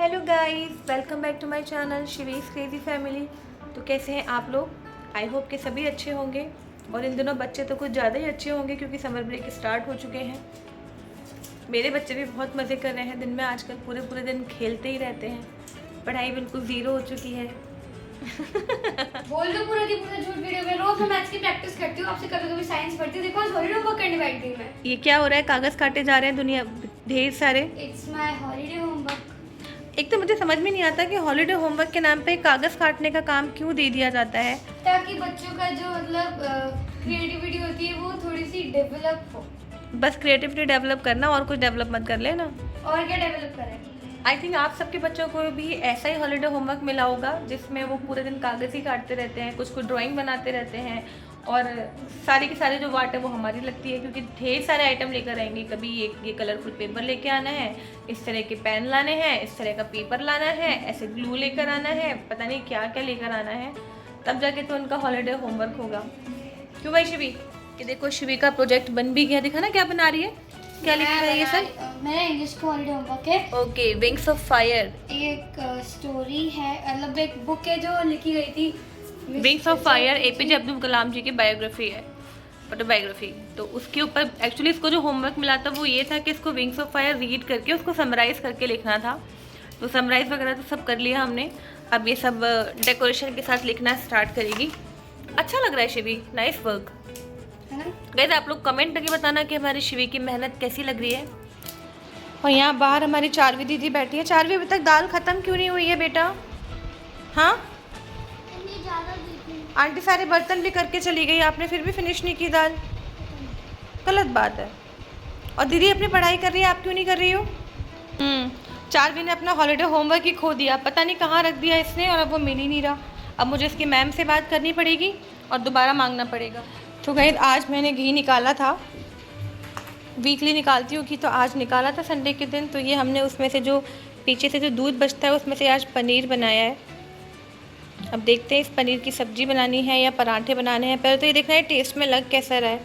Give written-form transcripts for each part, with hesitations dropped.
Hello guys, welcome back to my channel Shivi's crazy family. तो कैसे हैं आप लोग? आई होप कि सभी अच्छे होंगे। और इन दिनों बच्चे तो कुछ ज़्यादा ही अच्छे होंगे क्योंकि समर ब्रेक स्टार्ट हो चुके हैं। मेरे बच्चे भी बहुत मज़े कर रहे हैं। दिन में आजकल पूरे पूरे दिन खेलते ही रहते हैं। पढ़ाई बिल्कुल ज़ीरो हो चुकी है। बोल दो पूरा की पूरा झूठ। वीडियो में रोज मैं मैथ्स की प्रैक्टिस करती हूँ, आपसे कभी कभी साइंस पढ़ती हूँ। देखो आज हॉलीडे होमवर्क करने बैठ गई मैं। ये क्या हो रहा है? कागज़ काटे जा रहे हैं दुनिया ढेर सारे। It's my holiday homework. एक तो मुझे समझ में नहीं आता कि हॉलीडे होमवर्क के नाम पे कागज़ काटने का काम क्यों दे दिया जाता है। ताकि बच्चों का जो मतलब क्रिएटिविटी होती है वो थोड़ी सी डेवलप हो। बस क्रिएटिविटी डेवलप करना, और कुछ डेवलप मत कर लेना। और क्या डेवलप करें? आई थिंक आप सबके बच्चों को भी ऐसा ही हॉलीडे होमवर्क मिला होगा जिसमें वो पूरे दिन कागज़ ही काटते रहते हैं, कुछ कुछ ड्राइंग बनाते रहते हैं। और सारी की सारी जो वाट है वो हमारी लगती है क्योंकि ढेर सारे आइटम लेकर आएंगे। कभी ये कलरफुल पेपर लेके आना है, इस तरह के पेन लाने हैं, इस तरह का पेपर लाना है, ऐसे ग्लू लेकर आना है, पता नहीं क्या क्या लेकर आना है। तब जाके तो उनका हॉलीडे होमवर्क होगा। क्यों भाई शिवी? कि देखो शिवी का प्रोजेक्ट बन भी गया। दिखा ना क्या बना रही है, क्या लिखा है ये सब? मेरा इंग्लिश का हॉलीडे होमवर्क है। Okay, wings of fire. एक स्टोरी है, मतलब एक बुक है जो लिखी गई थी। Wings of fire APJ Abdul Kalam ji की बायोग्राफी है, ऑटोबायोग्राफी। तो उसके ऊपर एक्चुअली इसको जो होमवर्क मिला था वो ये था कि इसको विंग्स ऑफ फायर रीड करके उसको समराइज करके लिखना था। तो समराइज वगैरह तो सब कर लिया हमने। अब ये सब डेकोरेशन के साथ लिखना स्टार्ट करेगी। अच्छा लग रहा है शिवी, नाइस वर्क। गाइस आप लोग कमेंट करके बताना कि हमारी शिवी की मेहनत कैसी लग रही है। और यहाँ बाहर हमारी चारवी दीदी बैठी है। चारवी अभी तक दाल ख़त्म क्यों नहीं हुई है बेटा? हाँ, आंटी सारे बर्तन भी करके चली गई, आपने फिर भी फिनिश नहीं की दाल। गलत बात है। और दीदी अपनी पढ़ाई कर रही है, आप क्यों नहीं कर रही हो? चारवी ने अपना हॉलीडे होमवर्क ही खो दिया, पता नहीं कहाँ रख दिया इसने, और अब वो मिल ही नहीं रहा। अब मुझे इसकी मैम से बात करनी पड़ेगी और दोबारा मांगना पड़ेगा। तो गाइस आज मैंने घी निकाला था, वीकली निकालती हूँ घी, तो आज निकाला था संडे के दिन। तो ये हमने उसमें से जो पीछे से जो दूध बचता है उसमें से आज पनीर बनाया है। अब देखते हैं इस पनीर की सब्जी बनानी है या पराठे बनाने हैं। पहले तो ये देखना है टेस्ट में लग कैसा रहा है।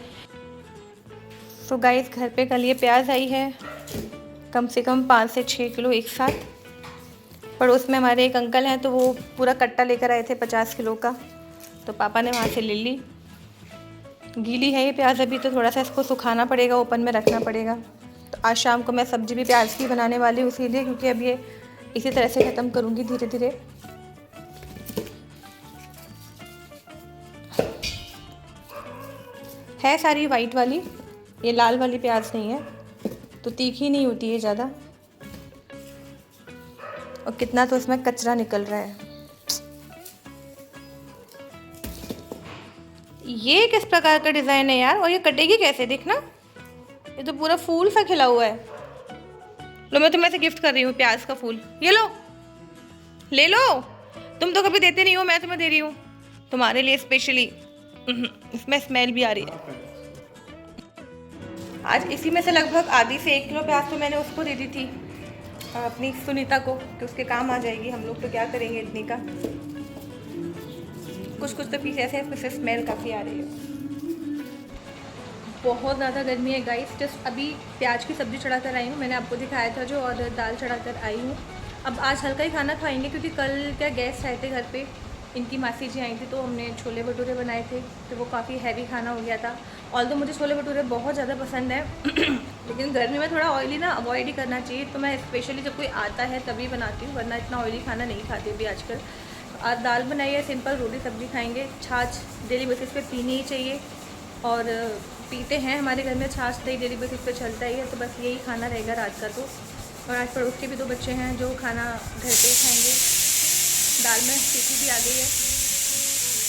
तो गाइस घर पे कल ये प्याज आई है, कम से कम 5 से 6 किलो एक साथ। पड़ोस में हमारे एक अंकल हैं तो वो पूरा कट्टा लेकर आए थे 50 किलो का, तो पापा ने वहाँ से ले ली। गीली है ये प्याज अभी, तो थोड़ा सा इसको सुखाना पड़ेगा, ओपन में रखना पड़ेगा। तो आज शाम को मैं सब्ज़ी भी प्याज की बनाने वाली हूँ इसीलिए, क्योंकि अब ये इसी तरह से ख़त्म करूँगी धीरे धीरे। है सारी वाइट वाली, ये लाल वाली प्याज नहीं है, तो तीखी नहीं होती है ज़्यादा। और कितना तो इसमें कचरा निकल रहा है। ये किस प्रकार का डिज़ाइन है यार? और ये कटेगी कैसे? देखना, ये तो पूरा फूल सा खिला हुआ है। लो मैं तुम्हें से गिफ्ट कर रही हूँ प्याज का फूल, ये लो, ले लो। तुम तो कभी देते नहीं हो, मैं तुम्हें दे रही हूँ तुम्हारे लिए स्पेशली। इसमें स्मेल भी आ रही है। आज इसी में से लगभग आधी से 1 किलो प्याज तो मैंने उसको दे दी थी, अपनी सुनीता को, कि उसके काम आ जाएगी। हम लोग तो क्या करेंगे इतनी का। कुछ कुछ तो पीस ऐसे इसमें से स्मेल काफ़ी आ रही है। बहुत ज़्यादा गर्मी है गाइस। जस्ट अभी प्याज की सब्ज़ी चढ़ा कर आई हूँ, मैंने आपको दिखाया था जो, और दाल चढ़ा कर आई हूँ। अब आज हल्का ही खाना खाएंगे क्योंकि कल क्या गेस्ट आए थे घर पे, इनकी मासी जी आई थी, तो हमने छोले भटूरे बनाए थे, तो वो काफ़ी हैवी खाना हो गया था। ऑल्दो मुझे छोले भटूरे बहुत ज़्यादा पसंद है लेकिन गर्मी में थोड़ा ऑयली ना अवॉइड ही करना चाहिए। तो मैं स्पेशली जब कोई आता है तभी बनाती हूँ, वरना इतना ऑयली खाना नहीं खाती अभी आजकल। आज दाल बनाई है, सिंपल रोटी सब्ज़ी खाएँगे। छाछ डेली बेसिस पे पीनी ही चाहिए, और पीते हैं हमारे घर में छाछ, दही डेली बेसिस पे चलता ही है। तो बस यही खाना रहेगा रात का। तो और आज पड़ोस के भी 2 बच्चे हैं जो खाना घर पे खाएंगे। दाल में सीटी भी आ गई है।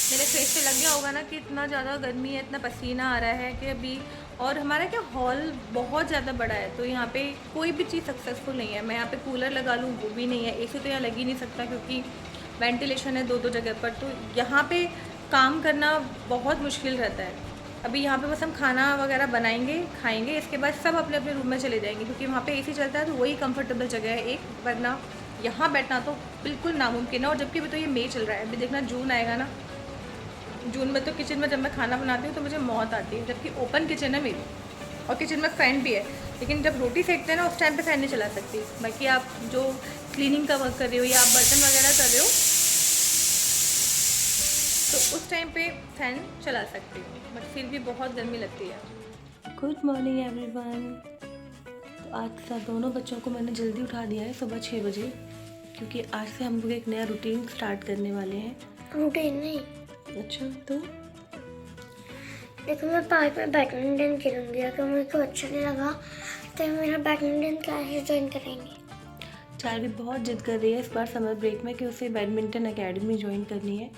मेरे फेस पे लग गया होगा ना कि इतना ज़्यादा गर्मी है, इतना पसीना आ रहा है कि अभी। और हमारा क्या हॉल बहुत ज़्यादा बड़ा है, तो यहाँ पे कोई भी चीज़ सक्सेसफुल नहीं है। मैं यहाँ पे कूलर लगा लूँ वो भी नहीं है, एसी तो यहाँ लग ही नहीं सकता क्योंकि वेंटिलेशन है 2-2 जगह पर। तो यहाँ पे काम करना बहुत मुश्किल रहता है। अभी यहाँ पे बस हम खाना वगैरह बनाएंगे, खाएंगे, इसके बाद सब अपने अपने रूम में चले जाएंगे क्योंकि वहाँ पे एसी चलता है, तो वही कंफर्टेबल जगह है एक। वरना यहाँ बैठना तो बिल्कुल नामुमकिन है। और जबकि अभी तो ये मई चल रहा है, अभी देखना जून आएगा ना, जून में तो किचन में जब मैं खाना बनाती हूँ तो मुझे मौत आती है, जबकि ओपन किचन है मेरी और किचन में फ़ैन भी है। लेकिन जब रोटी सेकते हैं ना उस टाइम पे फ़ैन नहीं चला सकती। बाकी आप जो क्लीनिंग का वर्क कर रहे हो या आप बर्तन वगैरह कर रहे हो तो उस टाइम पे फ़ैन चला सकती हो, बट फिर भी बहुत गर्मी लगती है। Good morning everyone. तो आज सब दोनों बच्चों को मैंने जल्दी उठा दिया है सुबह 6 बजे, क्योंकि आज से हम लोग एक नया रूटीन स्टार्ट करने वाले हैं। रूटीन नहीं, अच्छा, तो देखो मैं पार्क में बैडमिंटन खेलूंगी। अगर मेरे को अच्छा नहीं लगा तो मेरा बैडमिंटन क्लासेस ज्वाइन करेंगे। चार्वी बहुत जिद कर रही है इस बार समर ब्रेक में कि उसे बैडमिंटन एकेडमी ज्वाइन करनी है।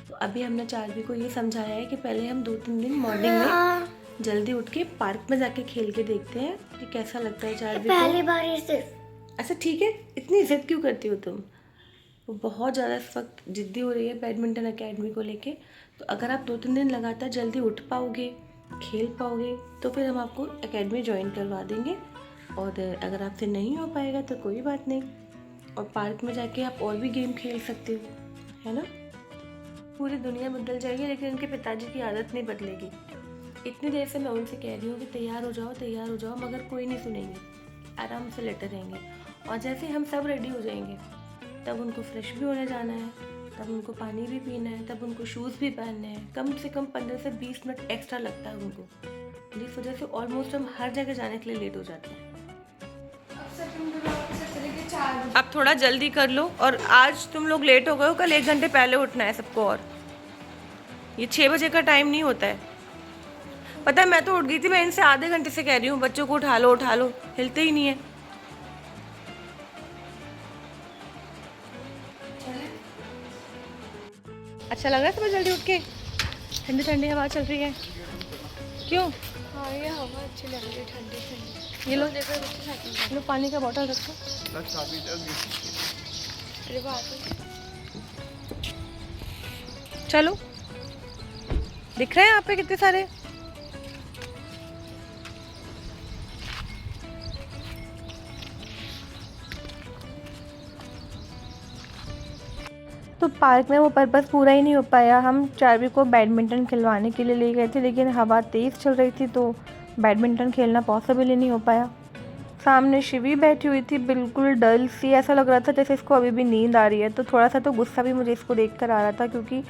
तो अभी हमने चार्वी को ये समझाया है कि पहले हम 2-3 दिन मॉर्निंग में जल्दी उठ के पार्क में जाके खेल के देखते हैं कि कैसा लगता है चार्वी को। पहली बार ही सिर्फ। अच्छा ठीक है, इतनी जिद क्यों करती हो तुम? वो बहुत ज़्यादा इस वक्त जिद्दी हो रही है बैडमिंटन एकेडमी को लेके। तो अगर आप 2-3 दिन लगातार जल्दी उठ पाओगे, खेल पाओगे, तो फिर हम आपको एकेडमी ज्वाइन करवा देंगे। और अगर आपसे नहीं हो पाएगा तो कोई बात नहीं, और पार्क में जाके आप और भी गेम खेल सकते हो, है ना। पूरी दुनिया बदल जाएगी लेकिन उनके पिताजी की आदत नहीं बदलेगी। इतनी देर से मैं उनसे कह रही हूँ कि तैयार हो जाओ, मगर कोई नहीं सुनेंगे, आराम से लेटे रहेंगे। और जैसे हम सब रेडी हो जाएंगे तब उनको फ्रेश भी होने जाना है, तब उनको पानी भी पीना है, तब उनको शूज़ भी पहनने हैं। कम से कम 15 से 20 मिनट एक्स्ट्रा लगता है उनको, जिस वजह से ऑलमोस्ट हम हर जगह जाने के लिए लेट हो जाते हैं। अब थोड़ा जल्दी कर लो, और आज तुम लोग लेट हो गए हो, कल 1 घंटे पहले उठना है सबको। और ये 6 बजे का टाइम नहीं होता है, पता है। मैं तो उठ गई थी, मैं इनसे आधे घंटे से कह रही हूँ बच्चों को उठा लो, हिलते ही नहीं है। अच्छा लग रहा है सुबह जल्दी उठ के? ठंडी ठंडी हवा चल रही है, क्यों? हाँ ये हवा अच्छी लग रही है, ठंडी ठंडी। ये लो पानी का बोतल रखो। अरे बात चलो, दिख रहे हैं यहाँ पे कितने सारे। तो पार्क में वो पर्पस पूरा ही नहीं हो पाया। हम चार्वी को बैडमिंटन खिलवाने के लिए ले गए थे, लेकिन हवा तेज़ चल रही थी तो बैडमिंटन खेलना पॉसिबल ही नहीं हो पाया। सामने शिवी बैठी हुई थी, बिल्कुल डल सी, ऐसा लग रहा था जैसे इसको अभी भी नींद आ रही है। तो थोड़ा सा तो गुस्सा भी मुझे इसको देख कर आ रहा था, क्योंकि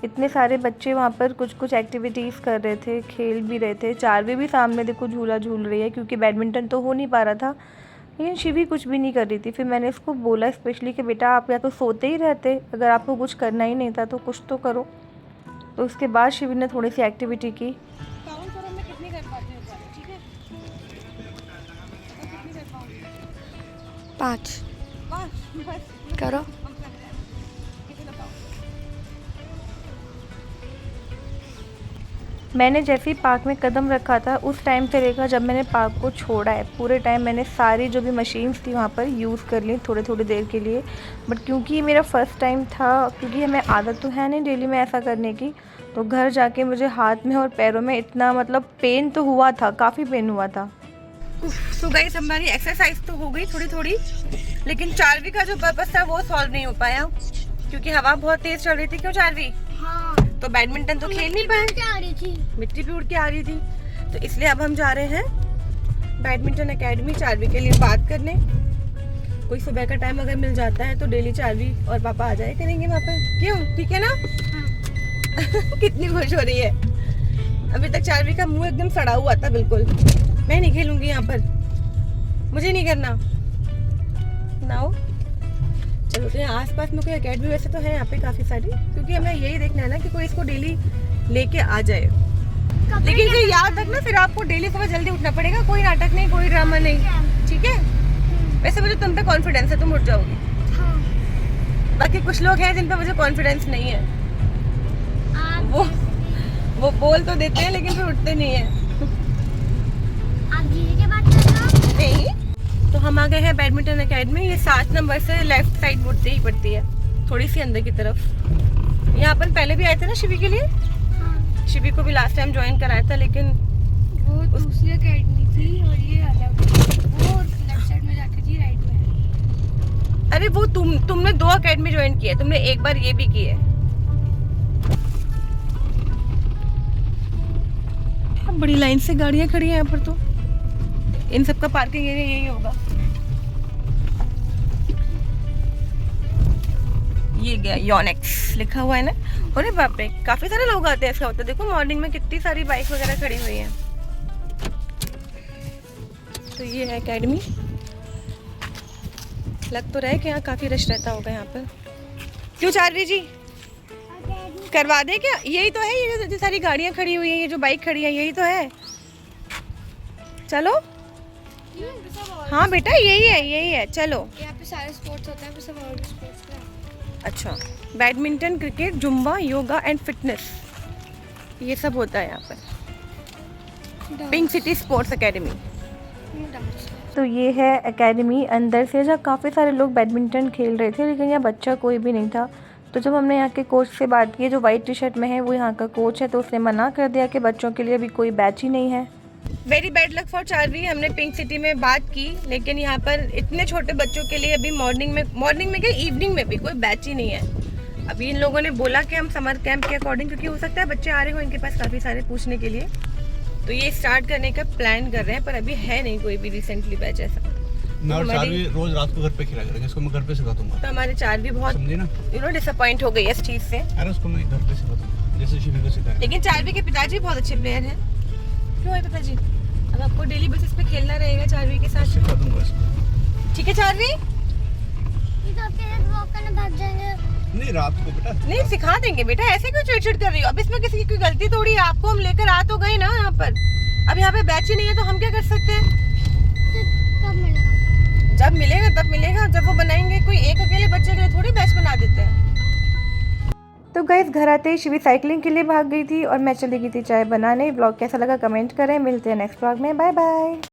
इतने सारे बच्चे वहाँ पर कुछ एक्टिविटीज़ कर रहे थे, खेल भी रहे थे। चार्वी भी सामने देखो झूला झूल रही है, क्योंकि बैडमिंटन तो हो नहीं पा रहा था, लेकिन शिवी कुछ भी नहीं कर रही थी। फिर मैंने इसको बोला स्पेशली कि बेटा आप या तो सोते ही रहते, अगर आपको कुछ करना ही नहीं था तो कुछ तो करो। तो उसके बाद शिवी ने थोड़ी सी एक्टिविटी की। काउंट करो मैं कितनी कर पाती हूँ, ठीक है? कितनी कर पाऊंगी? 5 बस करो। मैंने जैसे ही पार्क में कदम रखा था उस टाइम से लेकर जब मैंने पार्क को छोड़ा है, पूरे टाइम मैंने सारी जो भी मशीन्स थी वहाँ पर यूज़ कर ली थोड़ी देर के लिए। बट क्योंकि मेरा फ़र्स्ट टाइम था, क्योंकि हमें आदत तो है नहीं डेली में ऐसा करने की, तो घर जाके मुझे हाथ में और पैरों में इतना मतलब पेन तो हुआ था, काफ़ी पेन हुआ था। तो गाइस हमारी एक्सरसाइज तो हो गई थोड़ी, लेकिन चार्वी का जो पर्पस था वो सॉल्व नहीं हो पाया, क्योंकि हवा बहुत तेज़ चल रही थी। क्यों चार्वी? हाँ तो बैडमिंटन तो खेल नहीं पाए, मिट्टी भी उड़ के आ रही थी। तो इसलिए अब हम जा रहे हैं बैडमिंटन एकेडमी चार्वी के लिए बात करने। कोई सुबह का टाइम अगर मिल जाता है तो डेली चार्वी और पापा आ जाए करेंगे वहाँ पर, क्यों? ठीक है ना? हाँ। कितनी खुश हो रही है। अभी तक चार्वी का मुंह एकदम सड़ा हुआ था बिल्कुल। मैं नहीं खेलूंगी यहाँ पर, मुझे नहीं करना नाउ। चलो, तो यहाँ आसपास में कोई एकेडमी वैसे तो है यहाँ पे काफ़ी सारी, क्योंकि हमें यही देखना है ना कि कोई इसको डेली लेके आ जाए। लेकिन फिर याद रखना, फिर आपको डेली सुबह जल्दी उठना पड़ेगा। कोई नाटक नहीं, कोई ड्रामा नहीं, ठीक है? वैसे मुझे तुम पे कॉन्फिडेंस है, तुम उठ जाओगी। हाँ। बाकी कुछ लोग हैं जिन पे मुझे कॉन्फिडेंस नहीं है, वो बोल तो देते हैं लेकिन फिर उठते नहीं है। आप धीरे के बात कर रहे हो? नहीं। तो हम आ गए हैं बैडमिंटन एकेडमी। ये 7 नंबर से लेफ्ट साइड मुड़ते ही पड़ती है, थोड़ी सी अंदर की तरफ। यहाँ अपन पहले भी आए थे ना शिवी के लिए। हाँ। शिवी को भी लास्ट टाइम ज्वाइन कराया था, लेकिन वो दूसरी एकेडमी थी और ये अलग, वो लेफ्ट साइड में जाके थी, राइट में। अरे वो तुमने 2 एकेडमी ज्वाइन की है, तुमने एक बार ये भी की है। बड़ी लाइन से गाड़ियाँ खड़ी हैं यहाँ पर। तो इन सब का पार्किंग एरिया यही होगा। ये गया योनेक्स लिखा हुआ है ना। अरे बाप रे, काफी सारे लोग आते हैं इसका होता है। देखो मॉर्निंग में कितनी सारी बाइक वगैरह खड़ी हुई हैं। तो ये है एकेडमी। लग तो रहा है कि यहाँ काफी रश रहता होगा यहाँ पर। क्यों चारवी जी, करवा दे क्या? यही तो है, ये जो सारी गाड़ियाँ खड़ी हुई हैं, ये जो बाइक खड़ी है, यही तो है। चलो हाँ बेटा यही है चलो। यहाँ पे सारे स्पोर्ट्स होते हैं, सब और भी स्पोर्ट्स का। अच्छा, badminton, cricket, Zumba, yoga and fitness, ये सब होता है यहाँ पर। Pink city sports academy. तो ये है एकेडमी अंदर से, जहाँ काफ़ी सारे लोग बैडमिंटन खेल रहे थे, लेकिन यहाँ बच्चा कोई भी नहीं था। तो जब हमने यहाँ के कोच से बात की, जो वाइट टी शर्ट में है वो यहाँ का कोच है, तो उसने मना कर दिया कि बच्चों के लिए अभी कोई बैच ही नहीं है। Very bad luck for चारवी। हमने पिंक सिटी में बात की, लेकिन यहाँ पर इतने छोटे बच्चों के लिए अभी मॉर्निंग में क्या इवनिंग में भी कोई बैच ही नहीं है। अभी इन लोगों ने बोला कि हम समर कैंप के अकॉर्डिंग, क्योंकि हो सकता है बच्चे आ रहे हो इनके पास काफ़ी सारे पूछने के लिए, तो ये स्टार्ट करने का प्लान कर रहे हैं, पर अभी है नहीं कोई भी रिसेंटली बैच ऐसा। मैं और चारवी रोज रात को घर पे खेला करेंगे, इसको मैं घर पे सिखा दूंगा। तो हमारे चारवी बहुत समझी ना, डिसअपॉइंट हो गई है इस चीज़ से। अरे उसको मैं घर पे सिखा दूंगा, जैसे शिवी को सिखाया। लेकिन चारवी के पिताजी बहुत अच्छे प्लेयर हैं। क्यों है पिताजी? अब आपको डेली बेसिस पे खेलना रहेगा चारवी के साथ। सिखा दूंगा इसको। ठीक है चारवी? भाग जाएंगे। नहीं रात को बेटा, नहीं सिखा देंगे बेटा, ऐसे क्यों चिड़चिड़ कर रही हो? अब इसमें किसी की कोई गलती थोड़ी है, आपको हम लेकर आ तो गए ना यहाँ पर। अब यहाँ पे बैच ही नहीं है तो हम क्या कर सकते हैं? कब मिलेगा? जब मिलेगा तब मिलेगा, जब वो बनाएंगे। कोई एक अकेले बच्चे के लिए थोड़ी बैच बना देते हैं। तो गाइस घर आते ही शिवी साइकिलिंग के लिए भाग गई थी और मैं चली गई थी चाय बनाने। ब्लॉग कैसा लगा कमेंट करें। मिलते हैं नेक्स्ट ब्लॉग में। Bye bye.